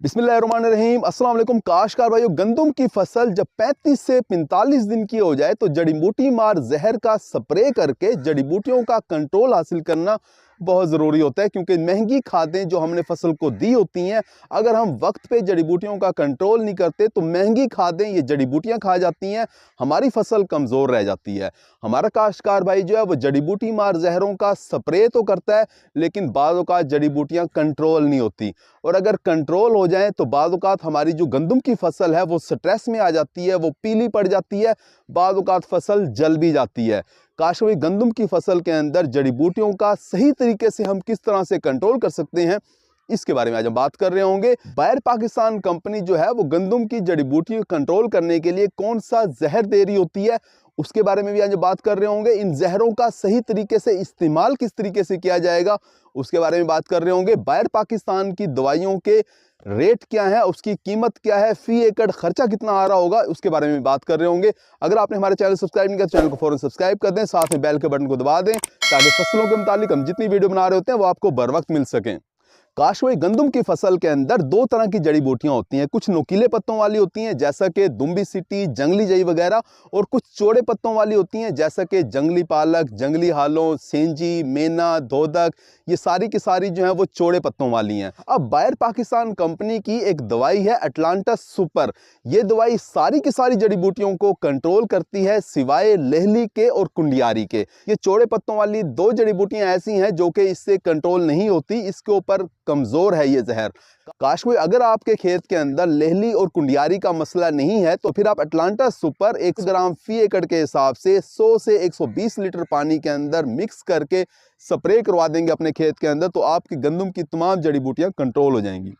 बिस्मिल्लाहिर्रहमानिर्रहीम। अस्सलाम वालेकुम काश्तकार भाइयों, गंदम की फसल जब 35 से 45 दिन की हो जाए तो जड़ी बूटी मार जहर का स्प्रे करके जड़ी बूटियों का कंट्रोल हासिल करना बहुत ज़रूरी होता है, क्योंकि महंगी खादें जो हमने फसल को दी होती हैं, अगर हम वक्त पे जड़ी बूटियों का कंट्रोल नहीं करते तो महंगी खादें ये जड़ी बूटियां खा जाती हैं, हमारी फसल कमज़ोर रह जाती है। हमारा काश्तकार भाई जो है वो जड़ी बूटी मार जहरों का स्प्रे तो करता है, लेकिन बाज़ औक़ात जड़ी बूटियां कंट्रोल नहीं होती, और अगर कंट्रोल हो जाए तो बाज़ औक़ात हमारी जो गंदम की फसल है वो स्ट्रेस में आ जाती है, वो पीली पड़ जाती है, बाज़ औक़ात फसल जल भी जाती है। काश वही गंदम की फसल के अंदर जड़ी बूटियों का सही तरीके से हम किस तरह से कंट्रोल कर सकते हैं, इसके बारे में आज हम बात कर रहे होंगे। बायर पाकिस्तान कंपनी जो है वो गंदम की जड़ी बूटी को कंट्रोल करने के लिए कौन सा जहर दे रही होती है, उसके बारे में भी आज बात कर रहे होंगे। इन जहरों का सही तरीके से इस्तेमाल किस तरीके से किया जाएगा, उसके बारे में बात कर रहे होंगे। बायर पाकिस्तान की दवाइयों के रेट क्या है, उसकी कीमत क्या है, फी एकड़ खर्चा कितना आ रहा होगा, उसके बारे में बात कर रहे होंगे। अगर आपने हमारे चैनल सब्सक्राइब नहीं किया तो चैनल को फौरन सब्सक्राइब कर दें, साथ में बेल के बटन को दबा दें ताकि फसलों के मुतालिक हम जितनी वीडियो बना रहे होते हैं वो आपको बर वक्त मिल सकें। काशवई गंदम की फसल के अंदर दो तरह की जड़ी बूटियां होती हैं, कुछ नुकीले पत्तों वाली होती हैं जैसा कि दुम्बी सिटी, जंगली जई वगैरह, और कुछ चौड़े पत्तों वाली होती हैं जैसा कि जंगली पालक, जंगली हालों, सेंजी, मेना, धोदक, ये सारी की सारी जो है वो चौड़े पत्तों वाली हैं। अब बायर पाकिस्तान कंपनी की एक दवाई है अटलांटस सुपर। ये दवाई सारी की सारी जड़ी बूटियों को कंट्रोल करती है सिवाय लेहली के और कुंडियारी के। ये चौड़े पत्तों वाली दो जड़ी बूटियां ऐसी हैं जो कि इससे कंट्रोल नहीं होती, इसके ऊपर कमजोर है ये जहर। काशवी अगर आपके खेत के अंदर लेहली और कुंडियारी का मसला नहीं है तो फिर आप अटलांटस सुपर 1 ग्राम फी एकड़ के हिसाब से 100 से 120 लीटर पानी के अंदर मिक्स करके स्प्रे करवा देंगे अपने खेत के अंदर, तो आपकी गंदम की तमाम जड़ी बूटियां कंट्रोल हो जाएंगी।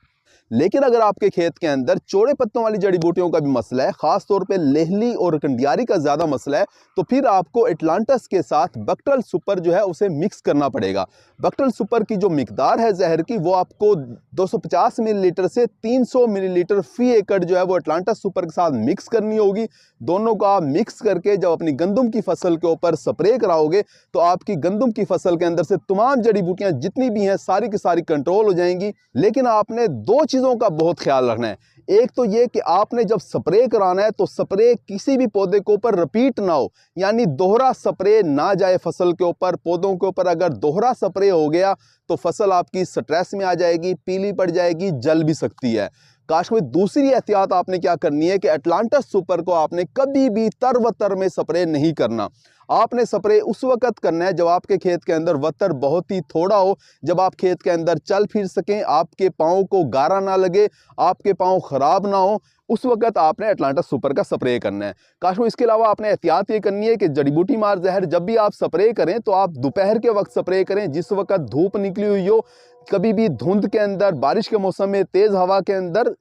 लेकिन अगर आपके खेत के अंदर चौड़े पत्तों वाली जड़ी बूटियों का भी मसला है, खास तौर पे लेहली और कंडियारी का ज्यादा मसला है, तो फिर आपको अटलांटस के साथ बक्टल सुपर जो है उसे मिक्स करना पड़ेगा। बक्टल सुपर की जो मिकदार है जहर की वो आपको 250 मिलीलीटर से 300 मिलीलीटर फी एकड़ जो है वो अटलांटस सुपर के साथ मिक्स करनी होगी। दोनों को आप मिक्स करके जब अपनी गंदम की फसल के ऊपर स्प्रे कराओगे तो आपकी गंदम की फसल के अंदर से तमाम जड़ी बूटियां जितनी भी हैं सारी की सारी कंट्रोल हो जाएंगी। लेकिन आपने दो चीजों का बहुत ख्याल रखना है। एक तो ये कि आपने जब स्प्रे कराना है तो स्प्रे किसी भी पौधे के ऊपर रिपीट ना हो, यानी दोहरा स्प्रे ना जाए फसल के ऊपर। पौधों के ऊपर अगर दोहरा स्प्रे हो गया तो फसल आपकी स्ट्रेस में आ जाएगी, पीली पड़ जाएगी, जल भी सकती है। काश में दूसरी एहतियात आपने क्या करनी है कि अटलांटस सुपर को आपने कभी भी तरवतर में स्प्रे नहीं करना। आपने स्प्रे उस वक्त करना है जब आपके खेत के अंदर वतर बहुत ही थोड़ा हो, जब आप खेत के अंदर चल फिर सकें, आपके पाँव को गारा ना लगे, आपके पाँव खराब ना हो, उस वक्त आपने अटलांटस सुपर का स्प्रे करना है। काशो इसके अलावा आपने एहतियात ये करनी है कि जड़ी बूटी मार जहर जब भी आप स्प्रे करें तो आप दोपहर के वक्त स्प्रे करें, जिस वक्त धूप निकली हुई हो। कभी भी धुंध के अंदर, बारिश के मौसम में, तेज हवा के अंदर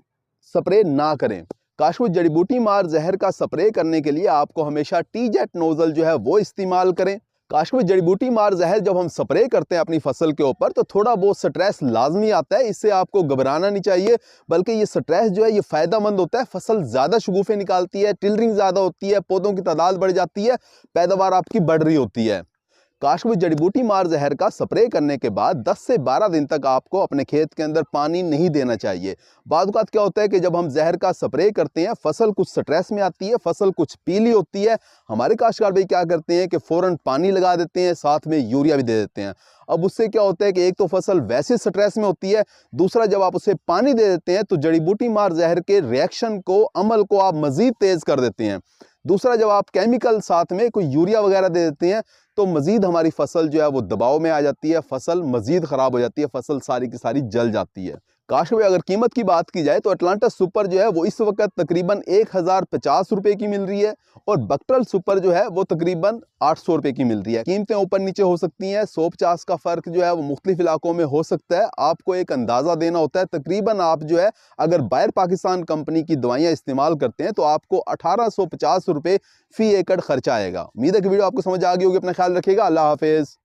स्प्रे ना करें। काशवी जड़ी बूटी मार जहर का स्प्रे करने के लिए आपको हमेशा टी-जेट नोजल जो है वो इस्तेमाल करें। काशवी जड़ी बूटी मार जहर जब हम स्प्रे करते हैं अपनी फसल के ऊपर तो थोड़ा बहुत स्ट्रेस लाजमी आता है, इससे आपको घबराना नहीं चाहिए, बल्कि ये स्ट्रेस जो है ये फायदेमंद होता है। फसल ज्यादा शगुफे निकालती है, टिलरिंग ज्यादा होती है, पौधों की तादाद बढ़ जाती है, पैदावार आपकी बढ़ रही होती है। काशवी जड़ी बूटी मार जहर का स्प्रे करने के बाद 10 से 12 दिन तक आपको अपने खेत के अंदर पानी नहीं देना चाहिए। बाद वक़्त क्या होता है कि जब हम जहर का स्प्रे करते हैं फसल कुछ स्ट्रेस में आती है, फसल कुछ पीली होती है, हमारे काश्तकार भाई क्या करते हैं कि फ़ौरन पानी लगा देते हैं, साथ में यूरिया भी दे देते हैं। अब उससे क्या होता है कि एक तो फसल वैसे स्ट्रेस में होती है, दूसरा जब आप उसे पानी दे देते हैं तो जड़ी बूटी मार जहर के रिएक्शन को, अमल को आप मज़ीद तेज़ कर देते हैं। दूसरा जब आप केमिकल साथ में कोई यूरिया वगैरह दे देते हैं तो मजीद हमारी फसल जो है वो दबाव में आ जाती है, फसल मजीद खराब हो जाती है, फसल सारी की सारी जल जाती है। काश में अगर कीमत की बात की जाए तो अटलांटस सुपर जो है वो इस वक्त तकरीबन 1050 रुपए की मिल रही है, और बक्टल सुपर जो है वो तकरीबन 800 रुपए की मिल रही है। कीमतें ऊपर नीचे हो सकती हैं, 150 का फर्क जो है वो मुख्तलिफ इलाकों में हो सकता है। आपको एक अंदाजा देना होता है, तकरीबन आप जो है अगर बायर पाकिस्तान कंपनी की दवाइयाँ इस्तेमाल करते हैं तो आपको 1850 रुपए फी एकड़ खर्चा आएगा। उम्मीद है कि वीडियो आपको समझ आ गई होगी। अपना ख्याल रखिएगा। अल्लाह हाफिज।